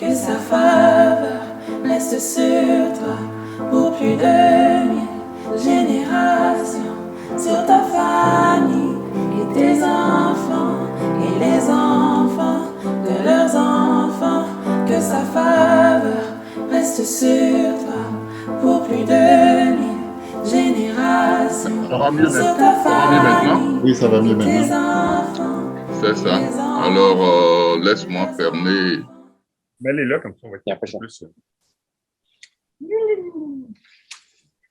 que sa faveur reste sur toi pour plus de 1000 générations, sur ta famille et tes enfants et les enfants de leurs enfants, que sa faveur reste sur toi pour plus de 1000 générations, Ça va mieux sur ta famille. Oui, ça va mieux et tes maintenant. enfants. C'est ça. Alors, laisse-moi fermer. Mets-les là, comme ça, on va être Yeah, for sure. plus.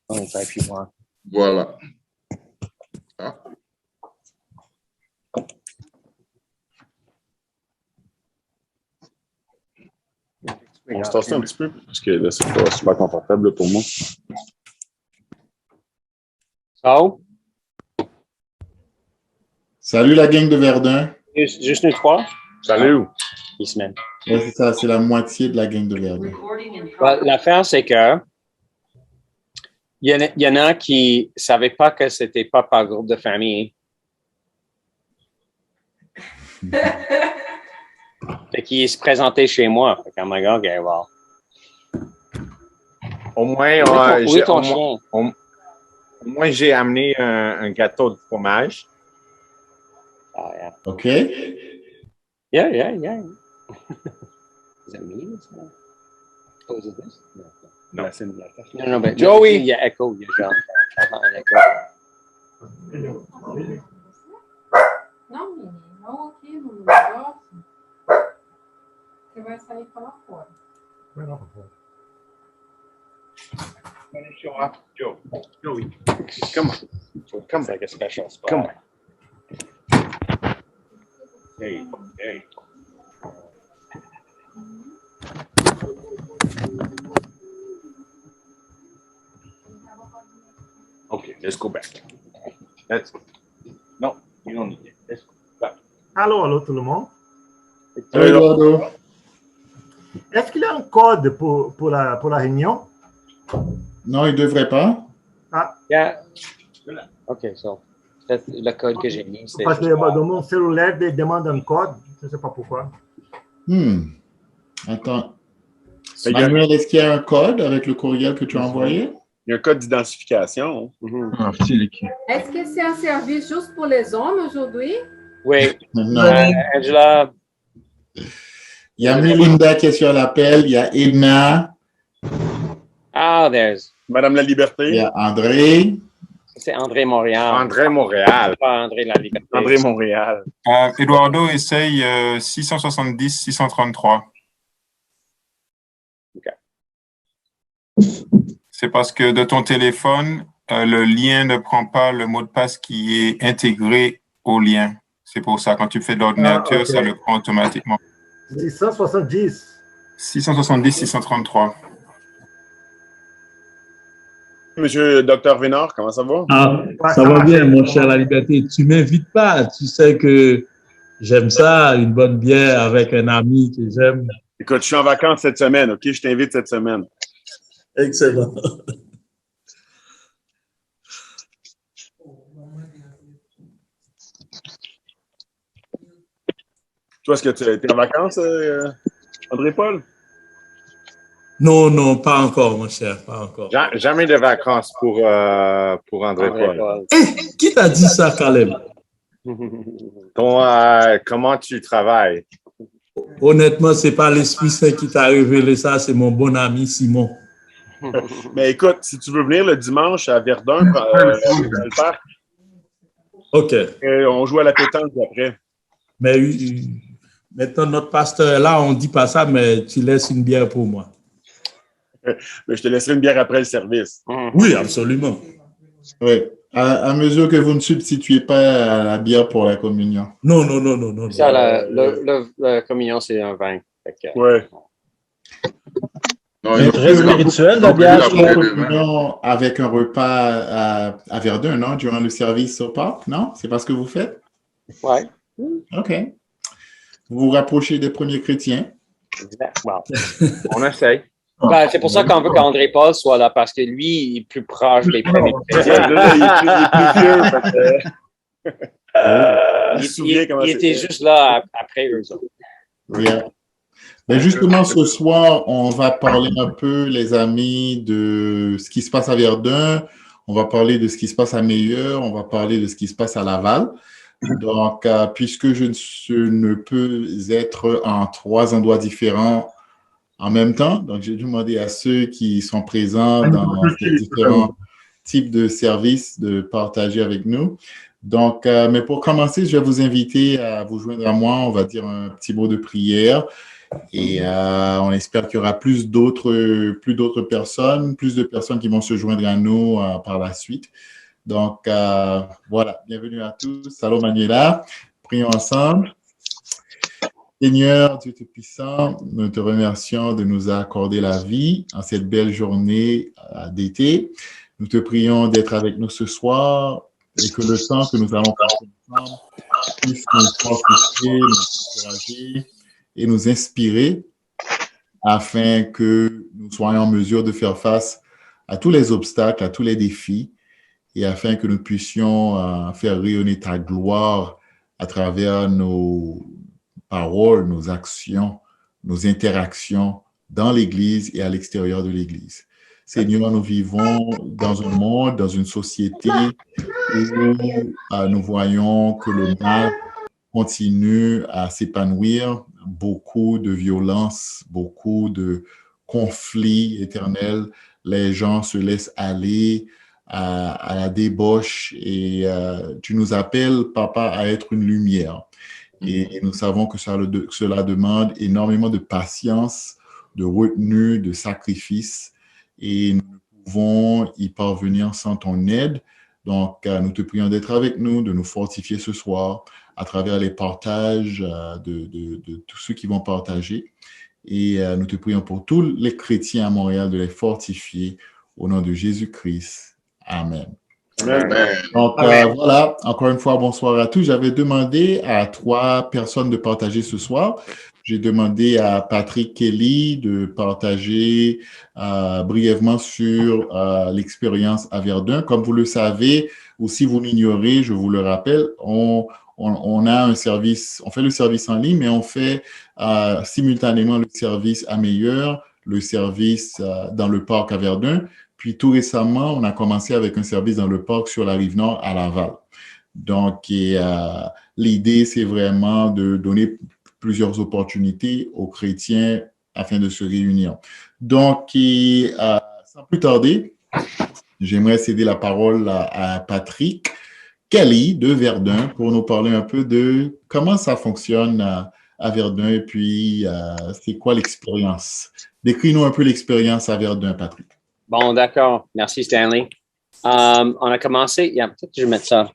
Only type you want. Voilà. Ah. On se tasse un petit peu, parce que là, c'est pas super confortable là, pour moi. So, Salut la gang de Verdun. juste nous trois? Salut! Peace, man. Ouais, c'est ça, c'est la moitié de la gang de Verdun. Well, l'affaire, c'est que il y en a qui ne savaient pas que c'était pas par groupe de famille. Fait qu'ils se présentaient chez moi. Fait que, oh my God, okay, well. Au moins, Où est ton chien? au moins, j'ai amené un gâteau de fromage. Ah, yeah. OK? Yeah. Is that me? Oh, is it this? Non. No, but Joey! Il y a echo, il y a genre un echo. Não, menino, não aqui no negócio. Você vai sair para lá fora. Show off. Joey, come on. It's like a special spot. Come on. Hey. Okay, let's go back. No, you don't need it. Let's go back. Allô tout le monde. Salut Eduardo. Est-ce qu'il y a un code pour la réunion? Non, il ne devrait pas. Yeah. OK, so, c'est le code que j'ai mis. C'est Parce que dans mon cellulaire, il demande un code. Je ne sais pas pourquoi. Attends. Il y a- Manuel, est-ce qu'il y a un code avec le courriel que tu as envoyé? Il y a un code d'identification. Est-ce que c'est un service juste pour les hommes aujourd'hui? Oui. Non. Angela, Il y a Melinda qui est sur l'appel, il y a Edna, there's. Madame la il y Liberté. a André. C'est André Montréal. André Montréal. Pas André La Liberté. André Montréal. Eduardo essaye 670-633. OK. C'est parce que de ton téléphone, le lien ne prend pas le mot de passe qui est intégré au lien. C'est pour ça, quand tu fais de l'ordinateur, ok. ça le prend automatiquement. 670. 670-633. Monsieur Dr. Vénard, comment ça va? Ah, Ouais, ça va marche. bien, mon cher La Liberté. Tu m'invites pas. Tu sais que j'aime ça, une bonne bière avec un ami que j'aime. Écoute, je suis en vacances cette semaine, OK? Je t'invite cette semaine. Excellent. Toi, est-ce que tu es en vacances, André-Paul? Non, pas encore, mon cher, pas encore. Jamais de vacances pour André Paul. Qui t'a dit ça, Caleb? Comment tu travailles? Honnêtement, c'est pas l'Esprit Saint qui t'a révélé ça, c'est mon bon ami Simon. Mais écoute, si tu veux venir le dimanche à Verdun, le parc, OK. on joue à la pétanque après. Mais maintenant, notre pasteur, là, on dit pas ça, mais tu laisses une bière pour moi. Mais je te laisserai une bière après le service. Oui, absolument. Oui. À mesure que vous ne substituez pas à la bière pour la communion. Non. Ça, la communion, c'est un vin. Ouais. Non, C'est très spirituel, la bière. La communion avec un repas à Verdun, non? Durant le service au parc, non? C'est pas ce que vous faites? Ouais. OK. Vous vous rapprochez des premiers chrétiens. Wow. On essaye. Ben, c'est pour ça qu'on veut qu'André Paul soit là, parce que lui, il est plus proche des premiers chrétiens. Il est plus vieux. Il était juste là après eux autres. Yeah. Ben justement, ce soir, on va parler un peu, les amis, de ce qui se passe à Verdun. On va parler de ce qui se passe à Meilleur. On va parler de ce qui se passe à Laval. Donc, puisque je ne peux être en 3 endroits différents en même temps, donc j'ai demandé à ceux qui sont présents dans ces différents types de services de partager avec nous. Donc, mais pour commencer, je vais vous inviter à vous joindre à moi. On va dire un petit mot de prière et on espère qu'il y aura plus d'autres personnes, plus de personnes qui vont se joindre à nous par la suite. Donc, voilà, bienvenue à tous. Salut Manuela, prions ensemble. Seigneur, Dieu Tout-Puissant, nous te remercions de nous accorder la vie en cette belle journée d'été. Nous te prions d'être avec nous ce soir et que le temps que nous allons passer ensemble puisse nous fortifier, nous encourager et nous inspirer afin que nous soyons en mesure de faire face à tous les obstacles, à tous les défis et afin que nous puissions faire rayonner ta gloire à travers nos paroles, nos actions, nos interactions dans l'Église et à l'extérieur de l'Église. Seigneur, nous vivons dans un monde, dans une société où nous voyons que le mal continue à s'épanouir, beaucoup de violence, beaucoup de conflits éternels. Les gens se laissent aller à la débauche et tu nous appelles, Papa, à être une lumière. Et nous savons que cela demande énormément de patience, de retenue, de sacrifice. Et nous ne pouvons y parvenir sans ton aide. Donc, nous te prions d'être avec nous, de nous fortifier ce soir à travers les partages de tous ceux qui vont partager. Et nous te prions pour tous les chrétiens à Montréal de les fortifier au nom de Jésus-Christ. Amen. Donc, voilà, encore une fois, bonsoir à tous. J'avais demandé à 3 personnes de partager ce soir. J'ai demandé à Patrick Kelly de partager brièvement sur l'expérience à Verdun. Comme vous le savez, ou si vous l'ignorez, je vous le rappelle, on a un service, on fait le service en ligne, mais on fait simultanément le service à Meilleur, le service dans le parc à Verdun. Puis tout récemment, on a commencé avec un service dans le parc sur la Rive-Nord à Laval. Donc, l'idée, c'est vraiment de donner plusieurs opportunités aux chrétiens afin de se réunir. Donc, sans plus tarder, j'aimerais céder la parole à Patrick Kelly de Verdun pour nous parler un peu de comment ça fonctionne à Verdun et puis c'est quoi l'expérience. Décris-nous un peu l'expérience à Verdun, Patrick. Bon, d'accord. Merci, Stanley. On a commencé, peut-être que je vais mettre ça.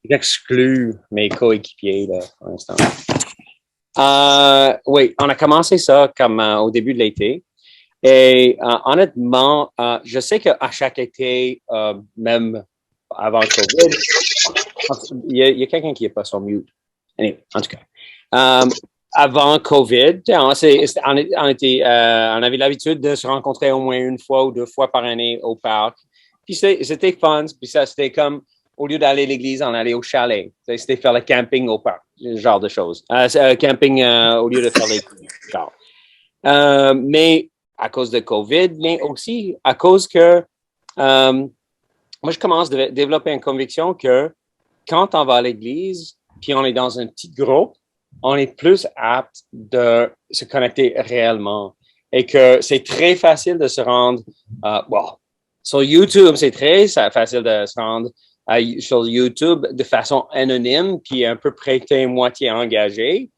J'exclus mes coéquipiers là, pour l'instant. Oui, on a commencé ça comme au début de l'été. Et honnêtement, je sais qu'à chaque été, même avant le COVID, il y a quelqu'un qui n'est pas sur mute. Anyway, en tout cas. Avant COVID, on avait l'habitude de se rencontrer au moins 1 fois ou 2 fois par année au parc. Puis c'était fun. Puis ça, c'était comme, au lieu d'aller à l'église, on allait au chalet. C'était faire le camping au parc, ce genre de choses. Camping au lieu de faire les genre. Mais à cause de COVID, mais aussi à cause que moi, je commence à développer une conviction que quand on va à l'église, puis on est dans un petit groupe, on est plus apte de se connecter réellement et que c'est très facile de se rendre, sur YouTube, c'est très facile de se rendre sur YouTube de façon anonyme puis un peu prêté, moitié engagé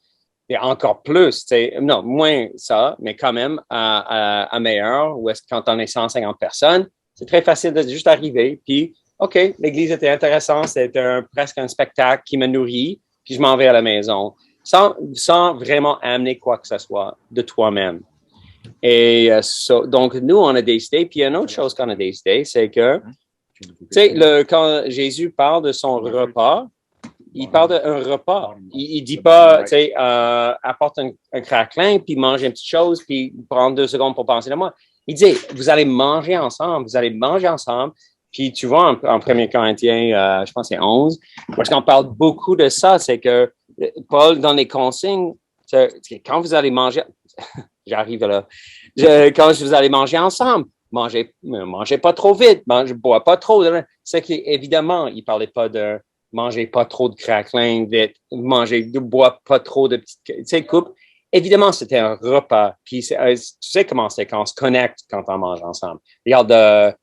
et encore plus, non, moins ça, mais quand même à Meilleur, où est-ce quand on est 150 personnes, c'est très facile de juste arriver puis OK, l'église était intéressante, c'était presque un spectacle qui me nourrit puis je m'en vais à la maison. Sans vraiment amener quoi que ce soit de toi-même. Et donc, nous, on a décidé, puis une autre chose qu'on a décidé, c'est que, tu sais, quand Jésus parle de son repas, il parle d'un repas. Il dit pas, tu sais, apporte un craquelin, puis mange une petite chose, puis prendre 2 secondes pour penser de moi. Il dit, vous allez manger ensemble, Puis, tu vois, en 1 Corinthiens, je pense que c'est 11, parce qu'on parle beaucoup de ça, c'est que Paul, dans les consignes, quand vous allez manger, j'arrive là. Quand vous allez manger ensemble, mangez pas trop vite, bois pas trop. C'est qu'évidemment, il parlait pas de manger pas trop de craquelin vite, bois pas trop de petites coupes. Évidemment, c'était un repas. Puis, tu sais comment c'est quand on se connecte quand on mange ensemble. Regarde,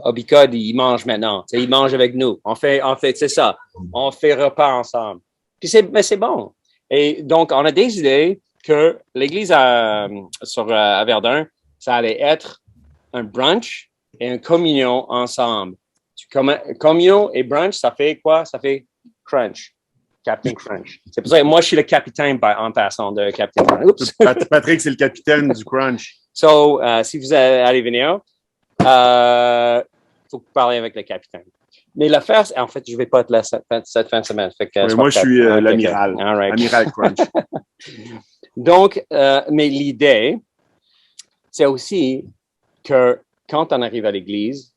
Obicode, il mange maintenant. Tu sais, il mange avec nous. On fait, c'est ça. On fait repas ensemble. Puis, mais c'est bon. Et donc, on a décidé que l'église à Verdun, ça allait être un brunch et une communion ensemble. Communion et brunch, ça fait quoi? Ça fait crunch. Captain Crunch. C'est pour ça que moi, je suis le capitaine en passant de Captain Crunch. Oups. Patrick, c'est le capitaine du Crunch. So, si vous allez venir, il faut que vous parliez avec le capitaine. Mais l'affaire, en fait, je ne vais pas être là cette fin de semaine. Fait que, moi, je suis l'amiral. Okay. Right. Amiral Crunch. Donc, mais l'idée, c'est aussi que quand on arrive à l'église,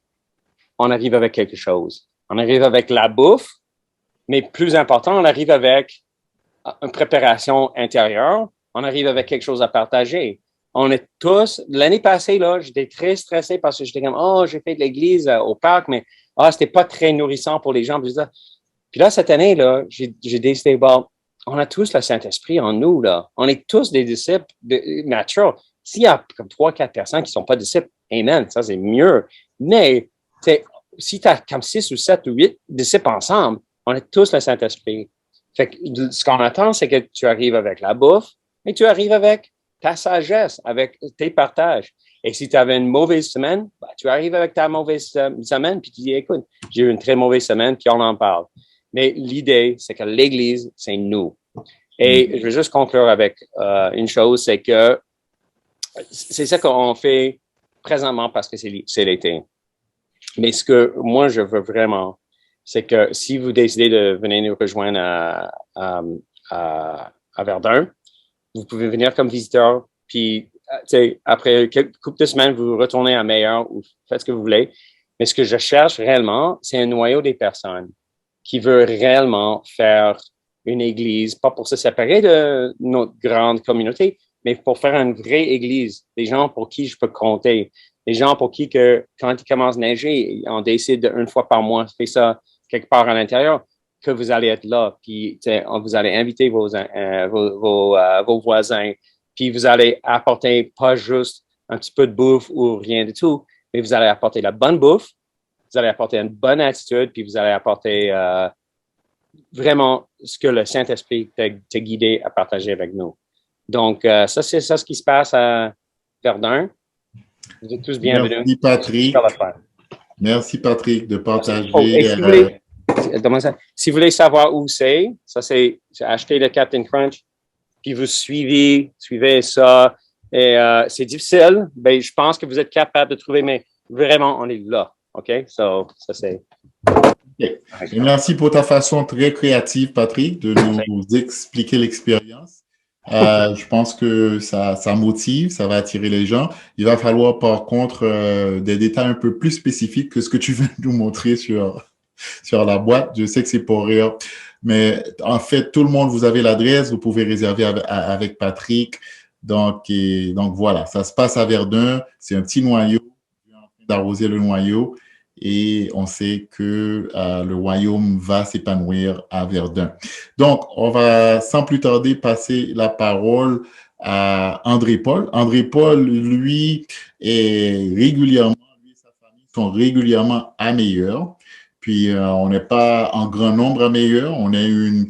on arrive avec quelque chose. On arrive avec la bouffe, mais plus important, on arrive avec une préparation intérieure. On arrive avec quelque chose à partager. On est tous, l'année passée, là, j'étais très stressé parce que j'étais comme, oh, j'ai fait de l'église au parc, mais c'était pas très nourrissant pour les gens. Puis là, cette année, là, j'ai décidé, bon, on a tous le Saint-Esprit en nous, là. On est tous des disciples naturels. S'il y a comme 3-4 personnes qui sont pas disciples, amen, ça c'est mieux. Mais, si tu as comme 6 ou 7 ou 8 disciples ensemble, on est tous le Saint-Esprit. Fait que ce qu'on attend, c'est que tu arrives avec la bouffe, mais tu arrives avec ta sagesse, avec tes partages. Et si tu avais une mauvaise semaine, tu arrives avec ta mauvaise semaine, puis tu dis, écoute, j'ai eu une très mauvaise semaine, puis on en parle. Mais l'idée, c'est que l'Église, c'est nous. Et je veux juste conclure avec une chose, c'est que c'est ça qu'on fait présentement parce que c'est l'été. Mais ce que moi, je veux vraiment, c'est que si vous décidez de venir nous rejoindre à Verdun, vous pouvez venir comme visiteur, puis après quelques couples de semaines, vous retournez à Meilleur ou faites ce que vous voulez. Mais ce que je cherche réellement, c'est un noyau des personnes qui veut réellement faire une église, pas pour se séparer de notre grande communauté, mais pour faire une vraie église. Des gens pour qui je peux compter. Des gens pour qui, quand il commence à neiger, on décide une fois par mois, faire ça quelque part à l'intérieur, que vous allez être là. Puis vous allez inviter vos voisins. Puis vous allez apporter pas juste un petit peu de bouffe ou rien du tout, mais vous allez apporter la bonne bouffe, vous allez apporter une bonne attitude, puis vous allez apporter vraiment ce que le Saint-Esprit t'a guidé à partager avec nous. Donc, ça, c'est ça ce qui se passe à Verdun. Vous êtes tous bienvenus. Merci, Patrick. Merci, Patrick, de partager. Si vous voulez savoir où c'est, ça c'est acheter le Captain Crunch, puis vous suivez ça. Et c'est difficile, mais je pense que vous êtes capable de trouver, mais vraiment, on est là. OK? So, ça c'est. Okay. Et merci pour ta façon très créative, Patrick, de nous expliquer l'expérience. Je pense que ça motive, ça va attirer les gens. Il va falloir, par contre, des détails un peu plus spécifiques que ce que tu viens de nous montrer sur la boîte. Je sais que c'est pour rire. Mais en fait, tout le monde, vous avez l'adresse, vous pouvez réserver avec Patrick. Donc voilà, ça se passe à Verdun. C'est un petit noyau, on est en train d'arroser le noyau et on sait que le royaume va s'épanouir à Verdun. Donc, on va sans plus tarder passer la parole à André-Paul. André-Paul, lui, lui et sa famille sont régulièrement à Meilleur. Puis, on n'est pas en grand nombre à Meilleur, on est une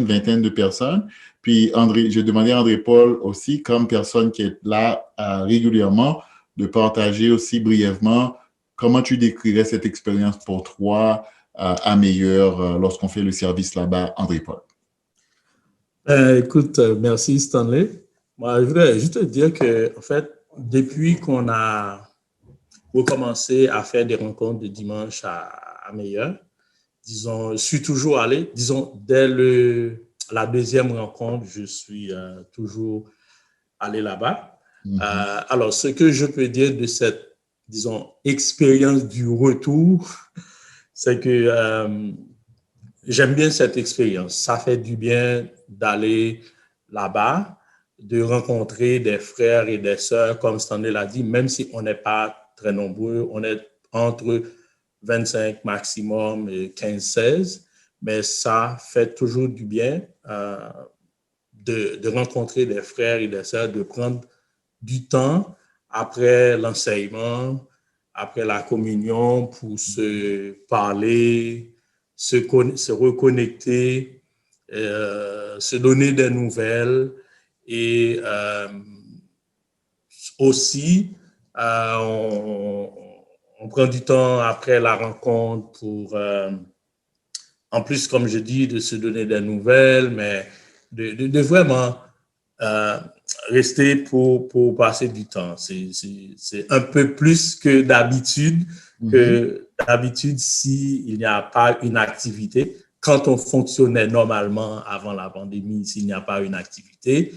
vingtaine de personnes. Puis, j'ai demandé à André-Paul aussi, comme personne qui est là régulièrement, de partager aussi brièvement comment tu décrirais cette expérience pour toi à Meilleur lorsqu'on fait le service là-bas, André-Paul. Écoute, merci Stanley. Moi, je voudrais juste te dire que, en fait, depuis qu'on a recommencé à faire des rencontres de dimanche à Meilleur, disons, je suis toujours allé, disons, dès la deuxième rencontre, je suis toujours allé là-bas. Alors, ce que je peux dire de cette, disons, expérience du retour, c'est que j'aime bien cette expérience. Ça fait du bien d'aller là-bas, de rencontrer des frères et des sœurs, comme Stanley l'a dit, même si on n'est pas très nombreux, on est entre 25 maximum et 15-16, mais ça fait toujours du bien de rencontrer des frères et des sœurs, de prendre du temps après l'enseignement, après la communion pour se parler, se reconnecter, se donner des nouvelles et aussi on prend du temps après la rencontre pour, en plus, comme je dis, de se donner des nouvelles, mais de vraiment rester pour passer du temps. C'est un peu plus que d'habitude, s'il n'y a pas une activité. Quand on fonctionnait normalement avant la pandémie, s'il n'y a pas une activité,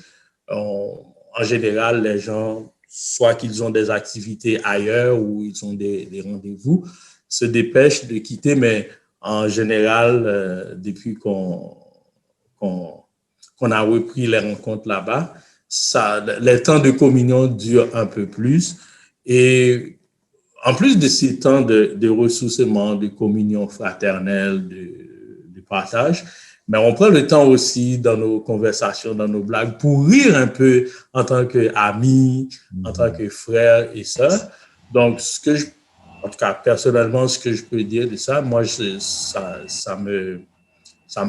en général, les gens, soit qu'ils ont des activités ailleurs ou ils ont des rendez-vous, se dépêchent de quitter, mais en général, depuis qu'on a repris les rencontres là-bas, les temps de communion durent un peu plus. Et en plus de ces temps de ressourcement, de communion fraternelle, de partage, mais on prend le temps aussi dans nos conversations, dans nos blagues, pour rire un peu en tant qu'amis, en tant que frères et sœurs. Donc, en tout cas, personnellement, ce que je peux dire de ça, moi, ça me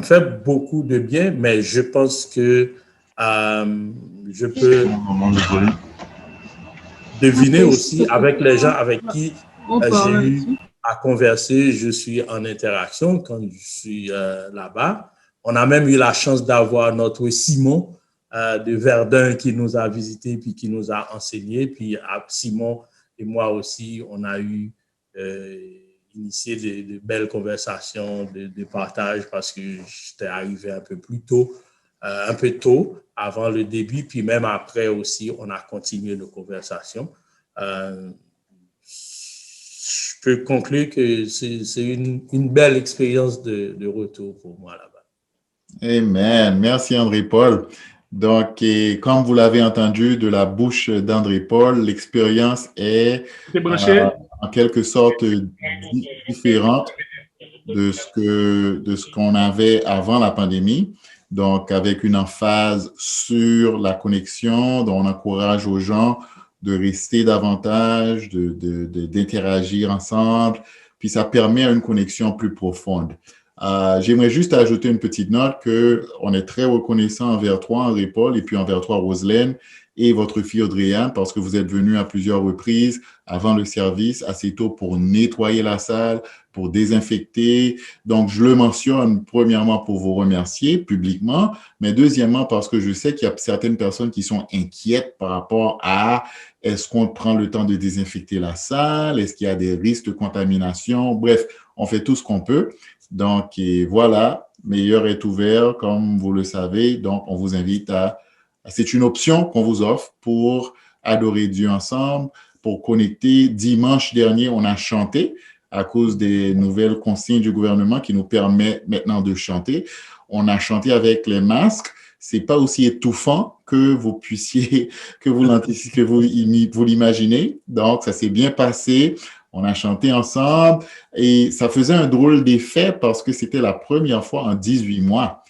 fait beaucoup de bien, mais je pense que je peux deviner aussi avec les gens avec qui j'ai eu à converser, je suis en interaction quand je suis là-bas. On a même eu la chance d'avoir notre Simon de Verdun qui nous a visités puis qui nous a enseigné. Puis Simon et moi aussi, on a eu initié de belles conversations, de partage parce que j'étais arrivé un peu plus tôt, un peu tôt avant le début, puis même après aussi, on a continué nos conversations. Je peux conclure que c'est une belle expérience de retour pour moi là-bas. Amen. Merci André-Paul. Donc, comme vous l'avez entendu de la bouche d'André-Paul, l'expérience est en quelque sorte différente de ce qu'on avait avant la pandémie. Donc, avec une emphase sur la connexion, dont on encourage aux gens de rester davantage, d'interagir ensemble, puis ça permet une connexion plus profonde. J'aimerais juste ajouter une petite note qu'on est très reconnaissant envers toi, André-Paul, et puis envers toi, Roselaine, et votre fille Audrey-Anne, parce que vous êtes venus à plusieurs reprises avant le service, assez tôt pour nettoyer la salle, pour désinfecter. Donc, je le mentionne premièrement pour vous remercier publiquement, mais deuxièmement parce que je sais qu'il y a certaines personnes qui sont inquiètes par rapport à est-ce qu'on prend le temps de désinfecter la salle, est-ce qu'il y a des risques de contamination. Bref, on fait tout ce qu'on peut. Donc, et voilà, Meilleur est ouvert, comme vous le savez. Donc, on vous invite c'est une option qu'on vous offre pour adorer Dieu ensemble, pour connecter. Dimanche dernier, on a chanté à cause des nouvelles consignes du gouvernement qui nous permettent maintenant de chanter. On a chanté avec les masques. C'est pas aussi étouffant que vous puissiez, que vous l'imaginez. Donc, ça s'est bien passé. On a chanté ensemble et ça faisait un drôle d'effet parce que c'était la première fois en 18 mois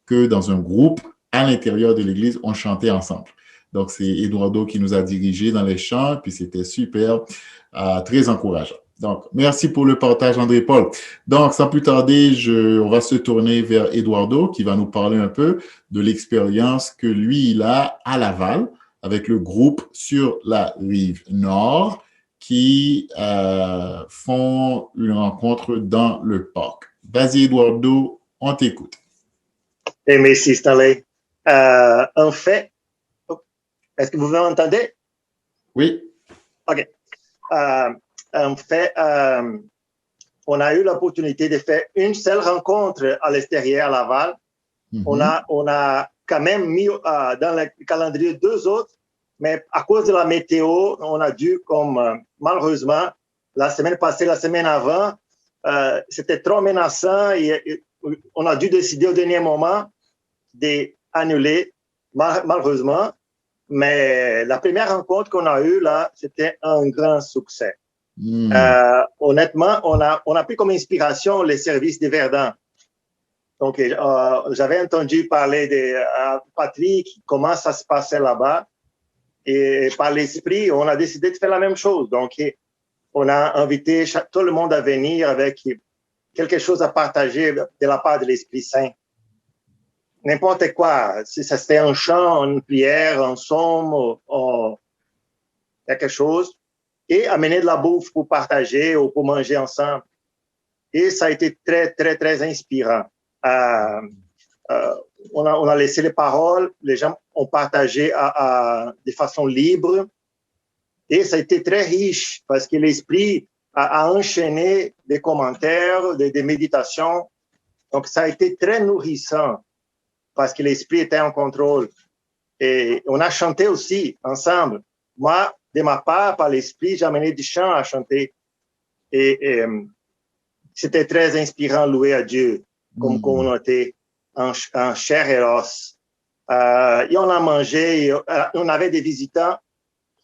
que dans un groupe à l'intérieur de l'église, on chantait ensemble. Donc, c'est Eduardo qui nous a dirigés dans les chants, puis c'était super, très encourageant. Donc, merci pour le partage, André-Paul. Donc, sans plus tarder, on va se tourner vers Eduardo qui va nous parler un peu de l'expérience que lui, il a à Laval avec le groupe sur la rive nord qui font une rencontre dans le parc. Vas-y, Eduardo, on t'écoute. Et merci, Stanley. En fait, est-ce que vous m'entendez? Oui. OK. En fait, on a eu l'opportunité de faire une seule rencontre à l'extérieur à Laval. Mm-hmm. On a quand même mis dans le calendrier 2 autres, mais à cause de la météo, on a dû, malheureusement, la semaine passée, la semaine avant, c'était trop menaçant et on a dû décider au dernier moment d'annuler, malheureusement. Mais la première rencontre qu'on a eue là, c'était un grand succès. Honnêtement, on a pris comme inspiration les services de Verdun. Donc, j'avais entendu parler de Patrick, comment ça se passait là-bas. Et par l'esprit, on a décidé de faire la même chose. Donc, on a invité tout le monde à venir avec quelque chose à partager de la part de l'Esprit Saint. N'importe quoi. Si ça c'était un chant, une prière, un psaume, quelque chose. Et amener de la bouffe pour partager ou pour manger ensemble. Et ça a été très, très, très inspirant. On a laissé les paroles, les gens ont partagé de façon libre. Et ça a été très riche parce que l'Esprit a enchaîné des commentaires, des méditations. Donc, ça a été très nourrissant parce que l'Esprit était en contrôle. Et on a chanté aussi ensemble. Moi, de ma part, par l'Esprit, j'ai amené du chant à chanter. Et c'était très inspirant, louer à Dieu, comme communauté, en chair et os. Et on a mangé, on avait des visitants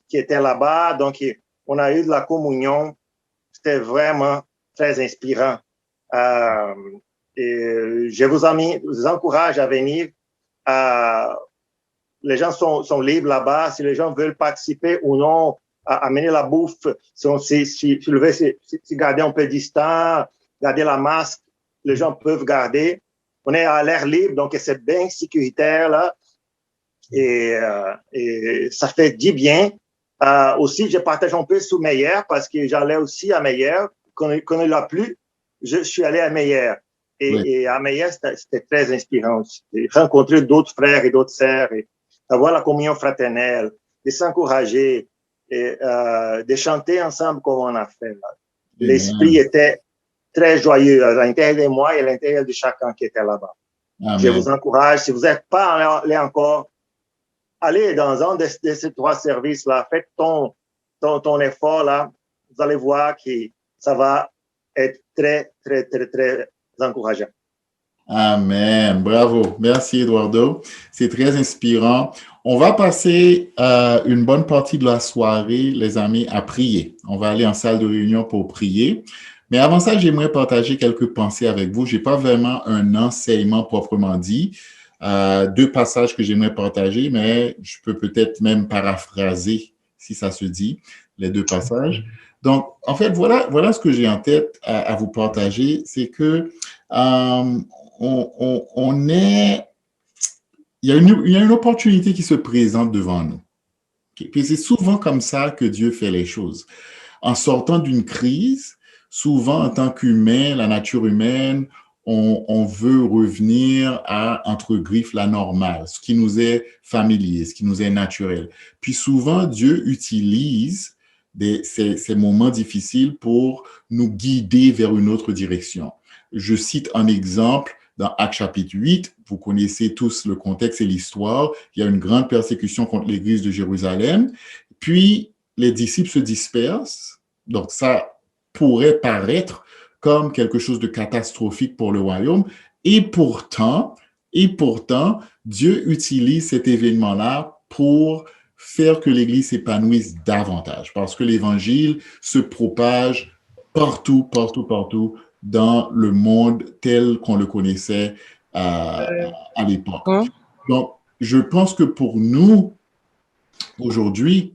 qui étaient là-bas, donc on a eu de la communion. C'était vraiment très inspirant. Et je vous encourage à venir. Les gens sont libres là-bas. Si les gens veulent participer ou non, amener la bouffe, si garder un peu distant, garder la masque, les gens peuvent garder. On est à l'air libre, donc c'est bien sécuritaire là. Et ça fait du bien. Aussi, je partage un peu sur Meyer parce que j'allais aussi à Meyer. Quand il l'a plu, je suis allé à Meyer. Et à Meyer, c'était très inspirant aussi. Rencontrer d'autres frères et d'autres sœurs, et avoir la communion fraternelle, de s'encourager, et de chanter ensemble comme on a fait. L'esprit était très joyeux à l'intérieur de moi et à l'intérieur de chacun qui était là-bas. Je vous encourage, si vous n'êtes pas allé encore, allez dans un de ces 3 services-là, faites ton effort là, vous allez voir que ça va être très, très, très, très encourageant. Amen. Bravo. Merci, Eduardo. C'est très inspirant. On va passer une bonne partie de la soirée, les amis, à prier. On va aller en salle de réunion pour prier. Mais avant ça, j'aimerais partager quelques pensées avec vous. Je n'ai pas vraiment un enseignement proprement dit. 2 passages que j'aimerais partager, mais je peux peut-être même paraphraser, si ça se dit, les 2 passages. Donc, en fait, voilà ce que j'ai en tête à vous partager, c'est que il y a une opportunité qui se présente devant nous. Okay? Puis c'est souvent comme ça que Dieu fait les choses. En sortant d'une crise, souvent en tant qu'humain, la nature humaine, on veut revenir à, entre griffes, la normale, ce qui nous est familier, ce qui nous est naturel. Puis souvent, Dieu utilise ces moments difficiles pour nous guider vers une autre direction. Je cite un exemple dans Actes chapitre 8. Vous connaissez tous le contexte et l'histoire. Il y a une grande persécution contre l'église de Jérusalem. Puis, les disciples se dispersent. Donc, ça pourrait paraître comme quelque chose de catastrophique pour le royaume. Et pourtant, Dieu utilise cet événement-là pour faire que l'Église s'épanouisse davantage, parce que l'Évangile se propage partout dans le monde tel qu'on le connaissait à l'époque. Donc, je pense que pour nous, aujourd'hui,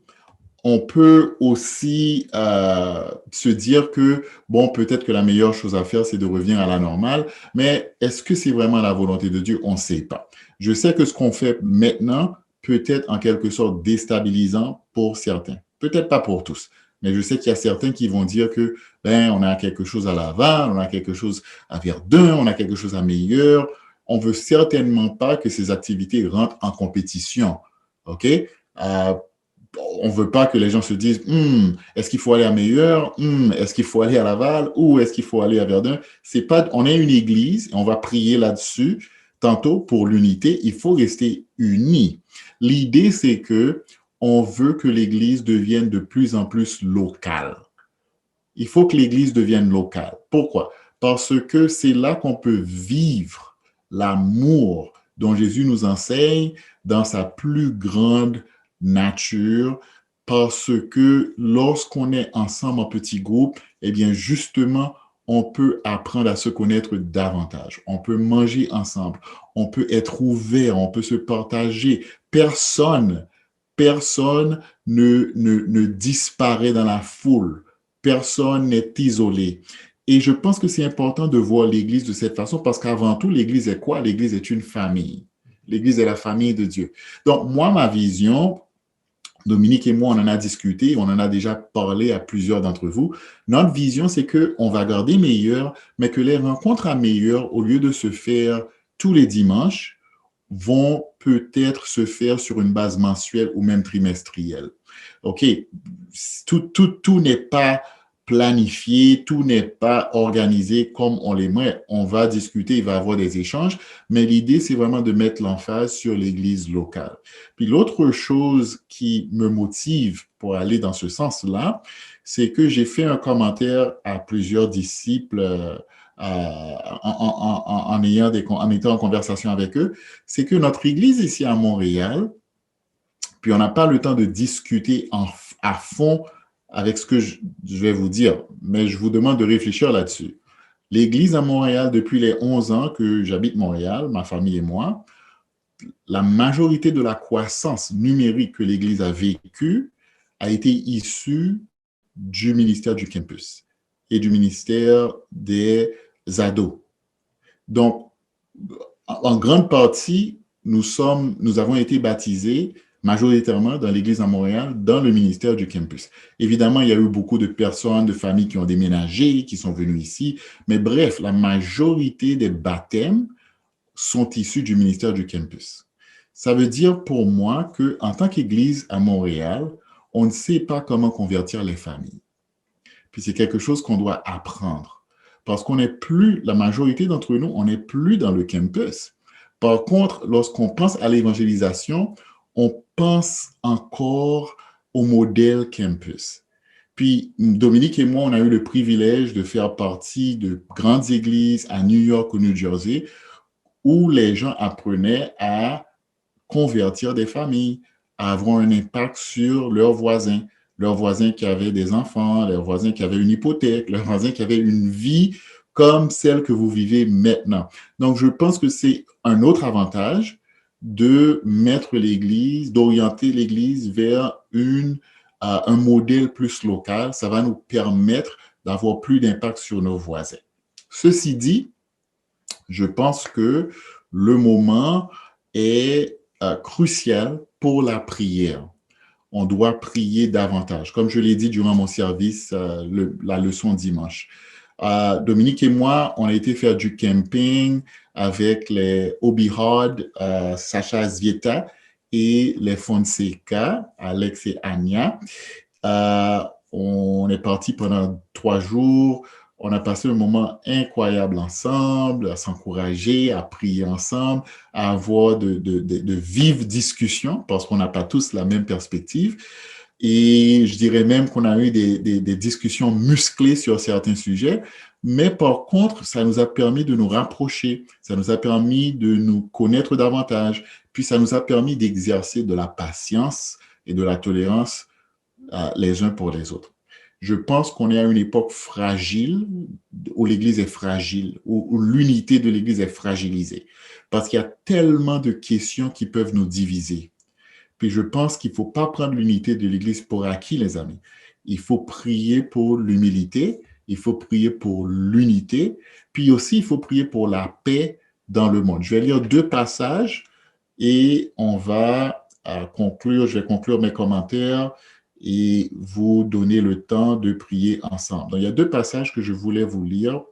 on peut aussi se dire que, bon, peut-être que la meilleure chose à faire, c'est de revenir à la normale, mais est-ce que c'est vraiment la volonté de Dieu? On ne sait pas. Je sais que ce qu'on fait maintenant peut être en quelque sorte déstabilisant pour certains. Peut-être pas pour tous, mais je sais qu'il y a certains qui vont dire que, on a quelque chose à Laval, on a quelque chose à Verdun, on a quelque chose à Meilleur. On veut certainement pas que ces activités rentrent en compétition, OK? On veut pas que les gens se disent est-ce qu'il faut aller à Meilleur, est-ce qu'il faut aller à Laval ou est-ce qu'il faut aller à Verdun. C'est pas, on est une église et on va prier là-dessus tantôt pour l'unité. Il faut rester unis. L'idée, c'est que on veut que l'église devienne de plus en plus locale. Il faut que l'église devienne locale. Pourquoi? Parce que c'est là qu'on peut vivre l'amour dont Jésus nous enseigne dans sa plus grande nature, parce que lorsqu'on est ensemble en petits groupes, eh bien, justement, on peut apprendre à se connaître davantage. On peut manger ensemble. On peut être ouvert. On peut se partager. Personne ne disparaît dans la foule. Personne n'est isolé. Et je pense que c'est important de voir l'Église de cette façon parce qu'avant tout, l'Église est quoi? L'Église est une famille. L'Église est la famille de Dieu. Donc, moi, ma vision, Dominique et moi, on en a discuté, on en a déjà parlé à plusieurs d'entre vous. Notre vision, c'est qu'on va garder meilleur, mais que les rencontres à meilleur, au lieu de se faire tous les dimanches, vont peut-être se faire sur une base mensuelle ou même trimestrielle. OK? Tout n'est pas planifié, tout n'est pas organisé comme on l'aimerait. On va discuter, il va y avoir des échanges, mais l'idée, c'est vraiment de mettre l'emphase sur l'Église locale. Puis l'autre chose qui me motive pour aller dans ce sens-là, c'est que j'ai fait un commentaire à plusieurs disciples en étant en conversation avec eux, c'est que notre Église ici à Montréal, puis on n'a pas le temps de discuter à fond avec ce que je vais vous dire, mais je vous demande de réfléchir là-dessus. L'Église à Montréal, depuis les 11 ans que j'habite Montréal, ma famille et moi, la majorité de la croissance numérique que l'Église a vécue a été issue du ministère du campus et du ministère des ados. Donc, en grande partie, nous avons été baptisés majoritairement dans l'Église à Montréal, dans le ministère du campus. Évidemment, il y a eu beaucoup de personnes, de familles qui ont déménagé, qui sont venues ici, mais bref, la majorité des baptêmes sont issus du ministère du campus. Ça veut dire pour moi qu'en tant qu'Église à Montréal, on ne sait pas comment convertir les familles. Puis c'est quelque chose qu'on doit apprendre. Parce qu'on n'est plus, la majorité d'entre nous, on n'est plus dans le campus. Par contre, lorsqu'on pense à l'évangélisation, on pense encore au modèle campus. Puis, Dominique et moi, on a eu le privilège de faire partie de grandes églises à New York ou New Jersey où les gens apprenaient à convertir des familles, à avoir un impact sur leurs voisins qui avaient des enfants, leurs voisins qui avaient une hypothèque, leurs voisins qui avaient une vie comme celle que vous vivez maintenant. Donc, je pense que c'est un autre avantage de mettre l'Église, d'orienter l'Église vers un modèle plus local. Ça va nous permettre d'avoir plus d'impact sur nos voisins. Ceci dit, je pense que le moment est crucial pour la prière. On doit prier davantage. Comme je l'ai dit durant mon service, la leçon dimanche. Dominique et moi, on a été faire du camping avec les Obi Hod, Sacha Zvieta et les Fonseca, Alex et Anya. On est parti pendant 3 jours. On a passé un moment incroyable ensemble, à s'encourager, à prier ensemble, à avoir de vives discussions parce qu'on n'a pas tous la même perspective. Et je dirais même qu'on a eu des discussions musclées sur certains sujets, mais par contre, ça nous a permis de nous rapprocher, ça nous a permis de nous connaître davantage, puis ça nous a permis d'exercer de la patience et de la tolérance les uns pour les autres. Je pense qu'on est à une époque fragile, où l'Église est fragile, où l'unité de l'Église est fragilisée, parce qu'il y a tellement de questions qui peuvent nous diviser. Puis je pense qu'il ne faut pas prendre l'unité de l'Église pour acquis, les amis. Il faut prier pour l'humilité, il faut prier pour l'unité, puis aussi il faut prier pour la paix dans le monde. Je vais lire 2 passages et on va conclure, je vais conclure mes commentaires et vous donner le temps de prier ensemble. Donc, il y a 2 passages que je voulais vous lire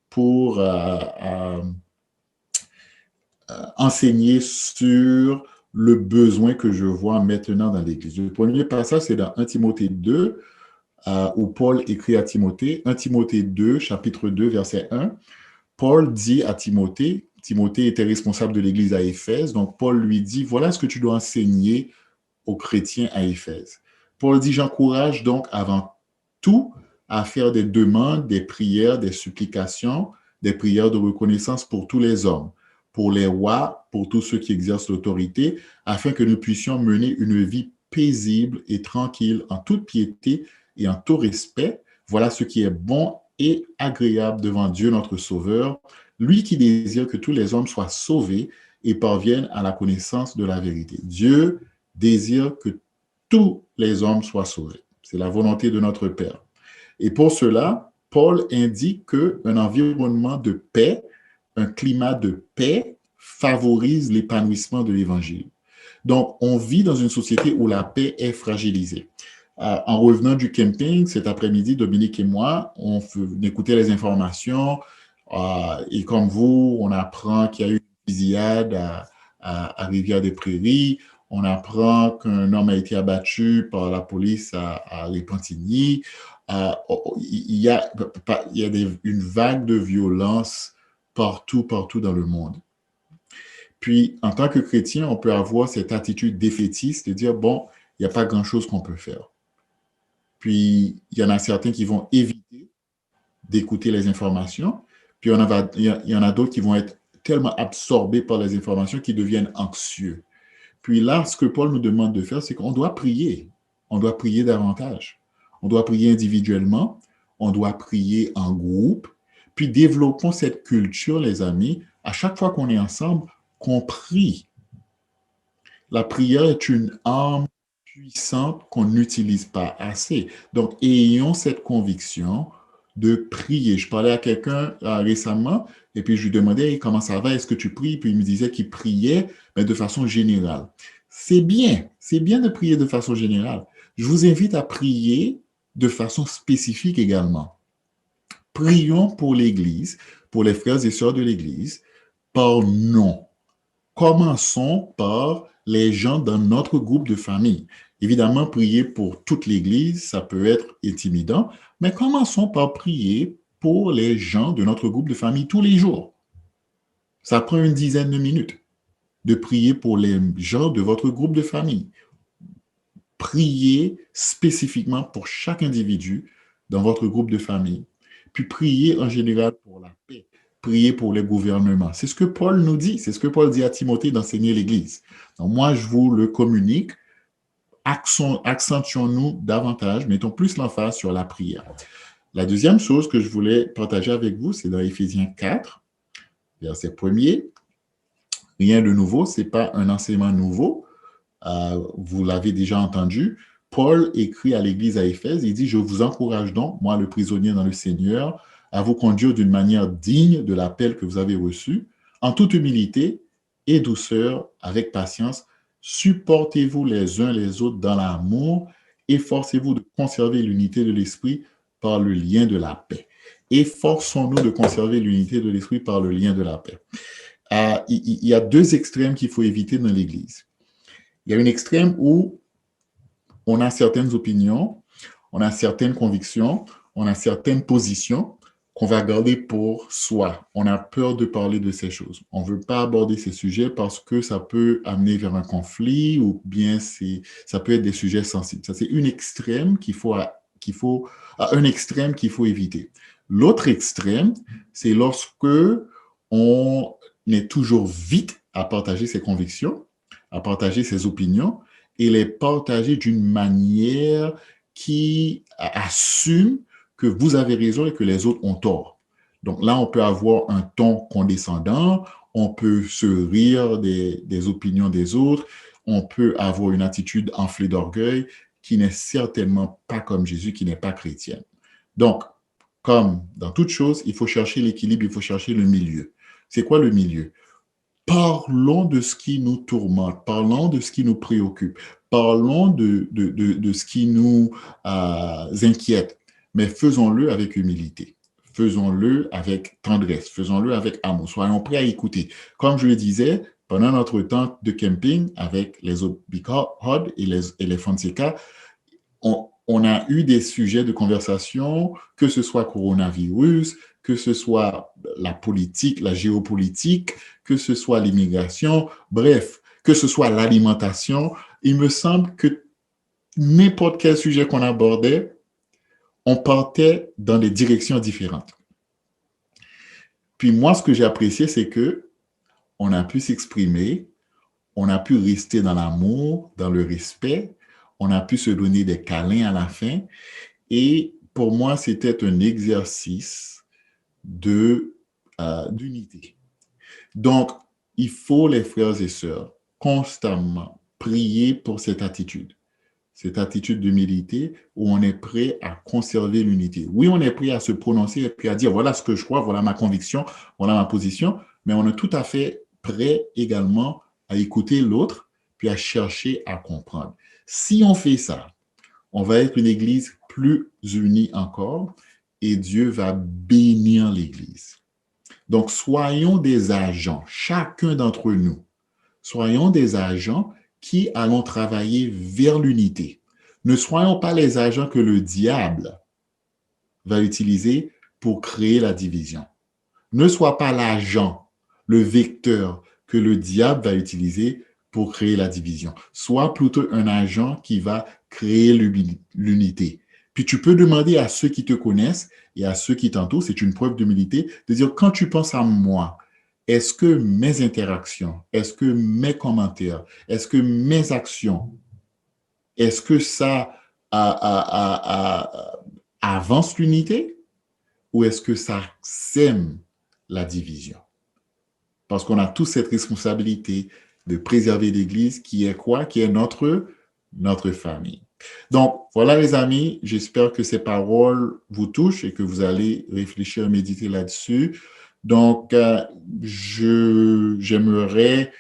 pour enseigner sur le besoin que je vois maintenant dans l'Église. Le premier passage, c'est dans 1 Timothée 2, où Paul écrit à Timothée. 1 Timothée 2, chapitre 2, verset 1. Paul dit à Timothée, Timothée était responsable de l'Église à Éphèse, donc Paul lui dit, voilà ce que tu dois enseigner aux chrétiens à Éphèse. Paul dit, j'encourage donc avant tout à faire des demandes, des prières, des supplications, des prières de reconnaissance pour tous les hommes, pour les rois, pour tous ceux qui exercent l'autorité, afin que nous puissions mener une vie paisible et tranquille, en toute piété et en tout respect. Voilà ce qui est bon et agréable devant Dieu notre Sauveur, lui qui désire que tous les hommes soient sauvés et parviennent à la connaissance de la vérité. Dieu désire que tous les hommes soient sauvés. C'est la volonté de notre Père. Et pour cela, Paul indique qu'un environnement de paix, un climat de paix favorise l'épanouissement de l'Évangile. Donc, on vit dans une société où la paix est fragilisée. En revenant du camping, cet après-midi, Dominique et moi, on écoutait les informations et comme vous, on apprend qu'il y a eu une fusillade à Rivière-des-Prairies, on apprend qu'un homme a été abattu par la police à Repentigny. Il y a une vague de violence partout dans le monde. Puis, en tant que chrétien, on peut avoir cette attitude défaitiste de dire, bon, il n'y a pas grand-chose qu'on peut faire. Puis, il y en a certains qui vont éviter d'écouter les informations. Puis, il y en a d'autres qui vont être tellement absorbés par les informations qu'ils deviennent anxieux. Puis là, ce que Paul nous demande de faire, c'est qu'on doit prier. On doit prier davantage. On doit prier individuellement. On doit prier en groupe. Puis développons cette culture, les amis, à chaque fois qu'on est ensemble, qu'on prie. La prière est une arme puissante qu'on n'utilise pas assez. Donc, ayons cette conviction de prier. Je parlais à quelqu'un récemment et puis je lui demandais comment ça va, est-ce que tu pries? Puis il me disait qu'il priait, mais de façon générale. C'est bien de prier de façon générale. Je vous invite à prier de façon spécifique également. Prions pour l'Église, pour les frères et sœurs de l'Église, par nom. Commençons par les gens dans notre groupe de famille. Évidemment, prier pour toute l'Église, ça peut être intimidant, mais commençons par prier pour les gens de notre groupe de famille tous les jours. Ça prend une dizaine de minutes de prier pour les gens de votre groupe de famille. Priez spécifiquement pour chaque individu dans votre groupe de famille. Puis priez en général pour la paix. Priez pour les gouvernements. C'est ce que Paul nous dit. C'est ce que Paul dit à Timothée d'enseigner l'Église. Donc moi, je vous le communique. Accentuons-nous davantage, mettons plus l'emphase sur la prière. La deuxième chose que je voulais partager avec vous, c'est dans Éphésiens 4, verset 1er. Rien de nouveau, ce n'est pas un enseignement nouveau. Vous l'avez déjà entendu. Paul écrit à l'Église à Éphèse, il dit « Je vous encourage donc, moi le prisonnier dans le Seigneur, à vous conduire d'une manière digne de l'appel que vous avez reçu, en toute humilité et douceur, avec patience. Supportez-vous les uns les autres dans l'amour, efforcez-vous de conserver l'unité de l'esprit par le lien de la paix. » Efforçons-nous de conserver l'unité de l'esprit par le lien de la paix. Il y a deux extrêmes qu'il faut éviter dans l'Église. Il y a une extrême où on a certaines opinions, on a certaines convictions, on a certaines positions qu'on va garder pour soi. On a peur de parler de ces choses. On ne veut pas aborder ces sujets parce que ça peut amener vers un conflit ou bien ça peut être des sujets sensibles. Ça, c'est une extrême un extrême qu'il faut éviter. L'autre extrême, c'est lorsque on est toujours vite à partager ses convictions, à partager ses opinions et les partager d'une manière qui assume que vous avez raison et que les autres ont tort. Donc là, on peut avoir un ton condescendant, on peut se rire des opinions des autres, on peut avoir une attitude enflée d'orgueil qui n'est certainement pas comme Jésus, qui n'est pas chrétienne. Donc, comme dans toute chose, il faut chercher l'équilibre, il faut chercher le milieu. C'est quoi le milieu? Parlons de ce qui nous tourmente, parlons de ce qui nous préoccupe, parlons de ce qui nous inquiète, mais faisons-le avec humilité, faisons-le avec tendresse, faisons-le avec amour, soyons prêts à écouter. Comme je le disais, pendant notre temps de camping avec les autres Big Hod et les Fonseca, on a eu des sujets de conversation, que ce soit coronavirus, que ce soit la politique, la géopolitique, que ce soit l'immigration, bref, que ce soit l'alimentation. Il me semble que n'importe quel sujet qu'on abordait, on partait dans des directions différentes. Puis moi, ce que j'ai apprécié, c'est que on a pu s'exprimer, on a pu rester dans l'amour, dans le respect, on a pu se donner des câlins à la fin. Et pour moi, c'était un exercice d'unité. Donc, il faut, les frères et sœurs, constamment prier pour cette attitude d'humilité où on est prêt à conserver l'unité. Oui, on est prêt à se prononcer et puis à dire, voilà ce que je crois, voilà ma conviction, voilà ma position, mais on est tout à fait prêt également à écouter l'autre puis à chercher à comprendre. Si on fait ça, on va être une Église plus unie encore et Dieu va bénir l'Église. Donc, soyons des agents, chacun d'entre nous, soyons des agents qui allons travailler vers l'unité. Ne soyons pas les agents que le diable va utiliser pour créer la division. Ne sois pas l'agent, le vecteur que le diable va utiliser pour créer la division. Sois plutôt un agent qui va créer l'unité. Puis tu peux demander à ceux qui te connaissent et à ceux qui t'entourent, c'est une preuve d'humilité, de dire, quand tu penses à moi, est-ce que mes interactions, est-ce que mes commentaires, est-ce que mes actions, est-ce que ça avance l'unité ou est-ce que ça sème la division? Parce qu'on a tous cette responsabilité de préserver l'Église qui est quoi? Qui est notre famille. Donc, voilà les amis, j'espère que ces paroles vous touchent et que vous allez réfléchir, méditer là-dessus. Donc, j'aimerais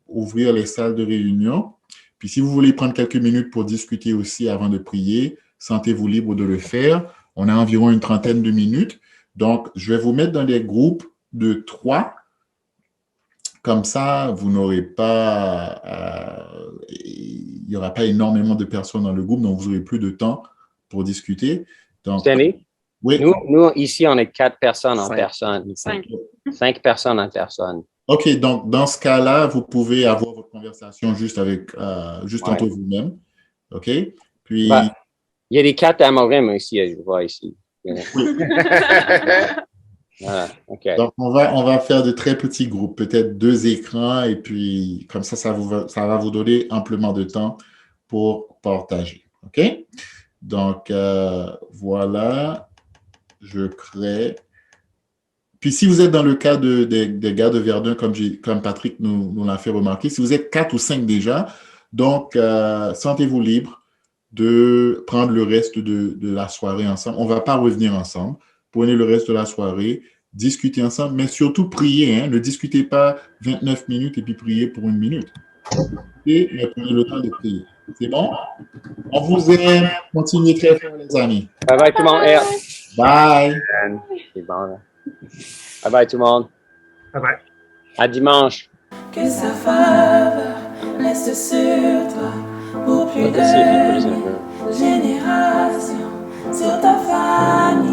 ouvrir les salles de réunion. Puis, si vous voulez prendre quelques minutes pour discuter aussi avant de prier, sentez-vous libre de le faire. On a environ une trentaine de minutes. Donc, je vais vous mettre dans des groupes de 3. Comme ça, vous n'aurez pas, il n'y aura pas énormément de personnes dans le groupe, donc vous aurez plus de temps pour discuter. Donc, Stanley? Oui. Nous, ici, on est 4 personnes en personne. 5 personnes en personne. OK, donc dans ce cas-là, vous pouvez avoir votre conversation juste entre vous-même. OK? Puis... il y a des 4 Amorim ici, je vois ici. Oui. Okay. Donc, on va faire de très petits groupes, peut-être 2 écrans, et puis comme ça va vous donner amplement de temps pour partager. OK? Donc, voilà, je crée. Puis, si vous êtes dans le cas des gars de Verdun, comme Patrick nous l'a fait remarquer, si vous êtes 4 ou 5 déjà, donc, sentez-vous libre de prendre le reste de la soirée ensemble. On ne va pas revenir ensemble. Prenez le reste de la soirée, discutez ensemble, mais surtout priez. Ne discutez pas 29 minutes et puis priez pour 1 minute. Mais prenez le temps de prier. C'est bon? On vous aime. Continuez très fort, les amis. Bye bye tout le monde. Bye. C'est bon, là. Bye bye tout le monde. Bye bye. À dimanche. Que sa faveur reste sur toi pour plus de générations, sur ta famille.